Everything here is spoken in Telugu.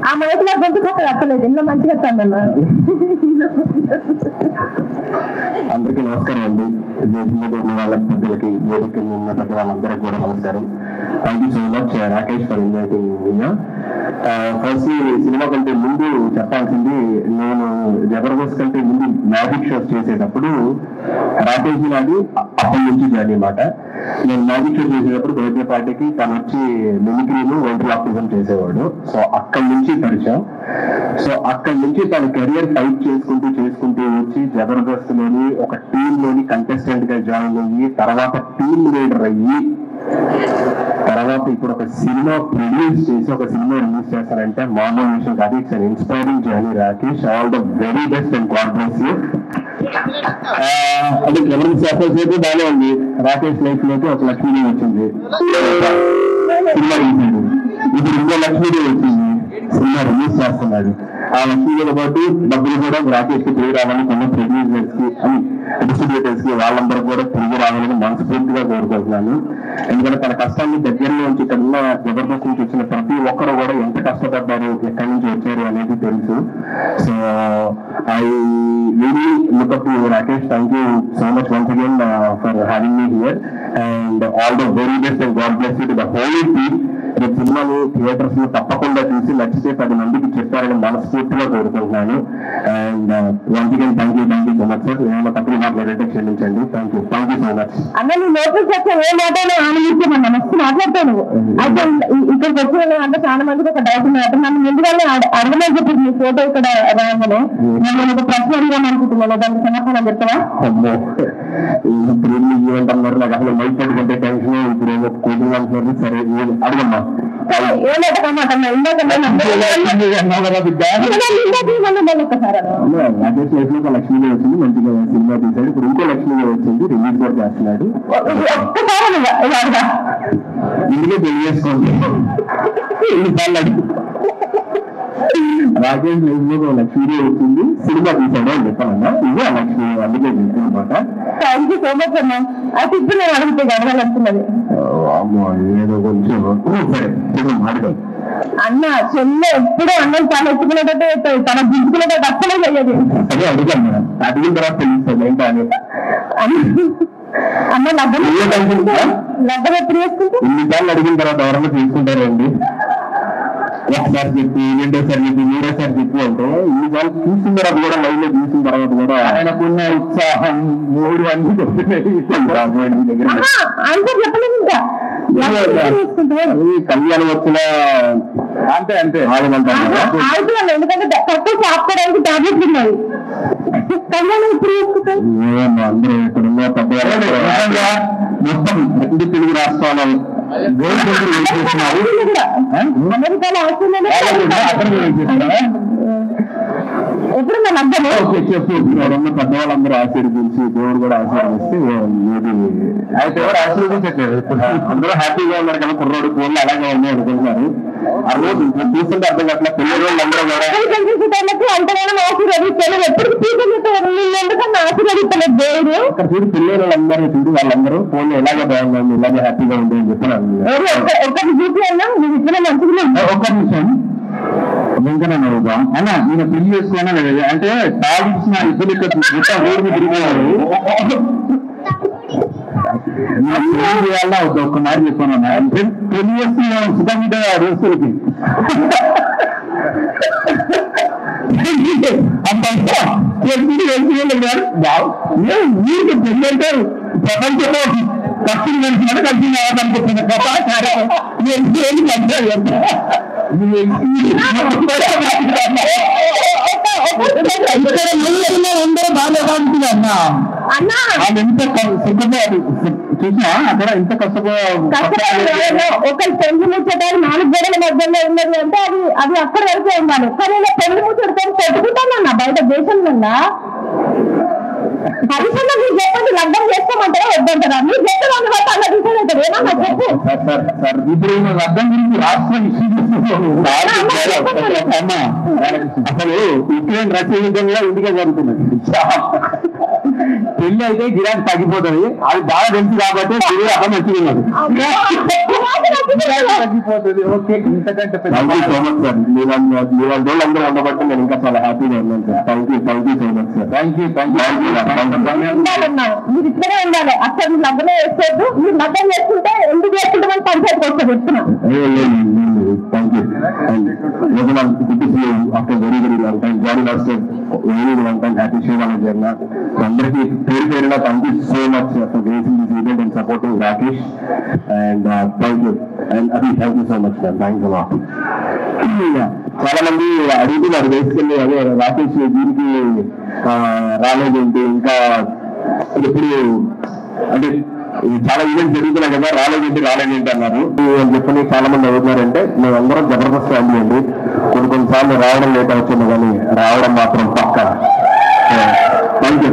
ఆ మైకులో గొంతు కట్ట అక్కలేదు ఇంట్లో మంచిగా వస్తాను. అందరికీ నమస్కారం అండి. వాళ్ళ పెద్దలకి వేదిక ఉన్న పెద్ద వాళ్ళందరికీ కూడా నమస్కారం. Thank you so much Rakesh for inviting me. First cinema కంటే ముందు చెప్పాల్సింది, నేను జబర్దస్త్ కంటే ముందు మ్యాజిక్ షోస్ చేసేటప్పుడు రాకేష్ నాది అప్పటి నుంచి జాయిన్ అన్నమాట. నేను మ్యాజిక్ షో చేసేటప్పుడు బర్త్డే పార్టీకి తను వచ్చి మిమిక్రీలు వెంట్రలాక్టిజం చేసేవాడు. సో అక్కడి నుంచి పరిచయం. సో అక్కడి నుంచి తన కెరియర్ ఫైట్ చేసుకుంటూ వచ్చి జబర్దస్త్ లోని ఒక టీమ్ లోని కంటెస్టెంట్ గా జాయిన్ అయ్యి తర్వాత టీమ్ లీడర్ అయ్యి తర్వాత ఇప్పుడు ఒక సినిమా ప్రొడ్యూస్ చేసి ఒక సినిమా రిలీజ్ చేస్తారంటే మామూలు విషయం కాదు. It's an inspiring journey Rakesh. All the very best and God bless you. అది ఎవరికి చెప్పేసేపు బాగానే ఉంది. రాకేష్ లైఫ్ లోకి ఒక లక్ష్మీదేవి వచ్చింది, సినిమా తీసింది. ఇప్పుడు ఇంకో లక్ష్మీదేవి వచ్చింది, సినిమా రిలీజ్ చేస్తున్నాడు. ఆ లక్ష్మీదేవితో పాటు డబ్బులు కూడా రాకేష్ కి తిరిగి రావాలని కొన్ని ప్రొడ్యూసర్స్ కి అని డిస్ట్రిబ్యూటర్స్ కి వాళ్ళందరూ కూడా తిరిగి రావాలని మనస్ఫూర్తిగా కోరుకుంటున్నాను. ఎందుకంటే తన కష్టాన్ని దగ్గరలో నుంచి ఇక్కడ ఉన్న జబర్దస్త్ నుంచి వచ్చిన ప్రతి ఒక్కరు కూడా ఎంత కష్టపడ్డారు, ఎక్కడి నుంచి వచ్చారు అనేది తెలుసు. So I really look up to Rakesh. Thank you so much once again for having me here and all the very best and God bless you to the whole team. రేపు సినిమాలు థియేటర్స్ లో తప్పకుండా చూసి నచ్చితే 10 మందికి చెప్పారని మనస్ఫూర్తిగా కోరుకుంటున్నాను. And once again thank you so much sir. ఏమైనా తప్పులు మాట్లాడంటే క్షమించండి. Thank you so much. అన్న నీ నోటీస్ వచ్చే ఏ మాటలో ఆనందించమన్నా మస్తు మాట్లాడతాను. అయితే ఇక్కడికి వచ్చిన అంటే చాలా మందికి ఒక డౌట్ ఉంది. అంటే నన్ను ముందుగానే అడగమని చెప్పింది మీ ఫోటో ఇక్కడ రాగానే నేను ఒక ప్రశ్న అడిగాను అనుకుంటున్నాను. దానికి సమాధానం చెప్తావా? అమ్మో ఇప్పుడు ఈవెంట్ అన్నారు, నాకు అసలు మైక్ పట్టుకుంటే టెన్షన్. ఇప్పుడు ఏమో కోచింగ్ అంటున్నారు. సరే అడగమ్మా. ఏమాట ఇందాక రాకేష్ లైఫ్ లో ఒక లక్ష్మీదేవి వచ్చింది, మంచిగా సినిమా తీశాడు. ఇప్పుడు ఇంకో లక్ష్మీదేవి వచ్చింది, రిలీజ్ కూడా చేస్తున్నాడు. ఇందుకే పెళ్లి చేసుకోండి. ఎన్నిసార్లు అడిగి రాకేష్ లైఫ్ లో ఒక లక్ష్మీదేవి వచ్చింది, సినిమా తీశాడు అని చెప్పాలన్నా. ఇది ఆ లక్ష్మీదేవి, అందుకే తెలుసు అనమాట. థ్యాంక్ యూ సో మచ్ అన్నా. అయితే ఇప్పుడు నేను అడిగితే అడగాలనుకున్నది ఏదో కొంచెం సరే మాట్లాడు. అన్న చెల్లె ఎప్పుడు అన్నం చాలా ఎత్తుకునేటట్టు తన దించుకునేటట్టు అసలే చెయ్యదు. అదే అడిగాను మేడం, అడిగిన తర్వాత తెలుస్తుంది ఏంటో అని. అన్న లగ్గం ఎప్పుడు చేసుకుంటే ఇన్నిసార్లు అడిగిన తర్వాత ఎవరన్నా తీసుకుంటారండి? ఒకసారి చెప్పి, రెండోసారి చెప్పి, మూడోసారి చెప్పి అంటే ఇన్నిసార్లు చూసిన తర్వాత కూడా లైవ్ లో చూసిన తర్వాత కూడా ఆయనకున్న ఉత్సాహం మూడు అన్ని దగ్గర ఆన్సర్ చెప్పలేదు. ఇంకా కళ్యాణం వచ్చిన అంతే అంతే ఆగుతున్నాను. ఎందుకంటే తక్కువ ఆపుకోవడానికి టాబ్లెట్లు ఉన్నాయి. కళ్యాణం ఇప్పుడు చేసుకుంటాయి. అందరూ ఇక్కడున్న మొత్తం 2 తెలుగు రాష్ట్రాలు అమెరికాలో ఎప్పుడు నా నమ్మకం చెప్పు. పెద్దవాళ్ళందరూ ఆశీర్వదించి దేవుడు కూడా ఆశీర్వదిస్తే అయితే ఎవరు ఆశీర్వదించట్లేదు. అందరూ హ్యాపీగా ఉన్నారు కదా, కుర్రోడు ఫోన్లు అలాగే ఉన్నాయి అనుకుంటున్నారు. ఆ రోజు చూస్తుంటే అర్థం కావట్లేదు. పిల్లలు అందరూ కూడా అంతగానో ఆశీర్వదిస్తాను. ఎప్పుడు ఎందుకన్నా ఆశీర్వదిస్తలేదు దేవుడు. ఇక్కడ చూడు పిల్లలు అందరూ చూడు, వాళ్ళందరూ ఫోన్లు ఎలాగే బాగుంది, ఇలాగే హ్యాపీగా ఉంది అని చెప్పినాను. ఒకటి చూపి అన్నా నువ్వు ఇచ్చిన మంచిగా. ఒక్క నిమిషం వెంకన్న అన్న, నేను పెళ్లి చేసుకున్నా అంటే తాగిచ్చిన ఇద్దరు ఊరికి తిరిగేవారు. చేయాలా ఒక్క మాట చెప్పాను అన్న, పెళ్లి చేస్తున్నా సుఖంగా రోజులకి మీరు పెళ్లి అంటారు. ప్రపంచంలో ఖర్చులు కలిసినట్టు కలిసి అనుకుంటున్నా అన్నా ఎంత చూసినా అక్కడ ఎంత ఒకరి పెళ్లి ముచ్చటాలు 4 గోడల మధ్యలో ఉన్నది అంటే అది అక్కడ వరకే ఉండాలి. కానీ పెళ్లి ముచ్చటతో పెట్టుకుంటానన్నా బయట దేశంలో. హరిశన్న మీరు చెప్పండి, లగ్నం చేసుకోమంటారా వద్దంటారా? మీరు చెప్పేదాన్ని బట్టి అలా డిసైడ్ అవుతారు. ఏమన్నా చెప్పు. ఇప్పుడు లగ్నం గురించి రాష్ట్రం అసలు యుక్రెయిన్ రష్యా యుద్ధంగా ఇండిగా జరుగుతున్నది. పెళ్లి అయితే గిరాకీ తగ్గిపోతుంది, అది బాగా తెలుసు కాబట్టి మీరు అక్కడ నచ్చుకున్నారు. తగ్గిపోతుంది. ఓకే, ఇంతకంటే thank you so much sir. మీలాంటి వాళ్ళందరూ ఉండబట్టి నేను ఇంకా చాలా హ్యాపీగా ఉన్నాను sir. Thank you so much sir. Thank you. మీరు ఇక్కడే ఉండాలి, అక్కడ మీరు లగ్నం వేసుకోవద్దు. మీరు లగ్నం చేసుకుంటే ఎందుకు చేసుకుంటామని పంచాయతీ వస్తే చెప్తున్నాను. Thank you. Good to see you after very long time. Join us very long time. Happy శివాలయ జర్నా. అందరికీ పేరు పేరున thank you so much for gracing this event and supporting Rakesh. And thank you. And అది thank you so much sir. Thanks అలా. చాలా మంది అడుగుతున్నారు బేసికల్లీ, అదే రాకేష్ దీనికి రాలేదేంటి, ఇంకా ఎప్పుడు అంటే చాలా ఈవెంట్స్ జరుగుతున్నాయి కదా, రాలేదేంటి అన్నారు అని చెప్పని చాలా మంది అడుగుతున్నారంటే, మేమందరం జబర్దస్త్ ఫ్యామిలీ అండి. కొన్నిసార్లు రావడం లేట్ అవుతుంది, కానీ రావడం మాత్రం పక్కా. Thank you.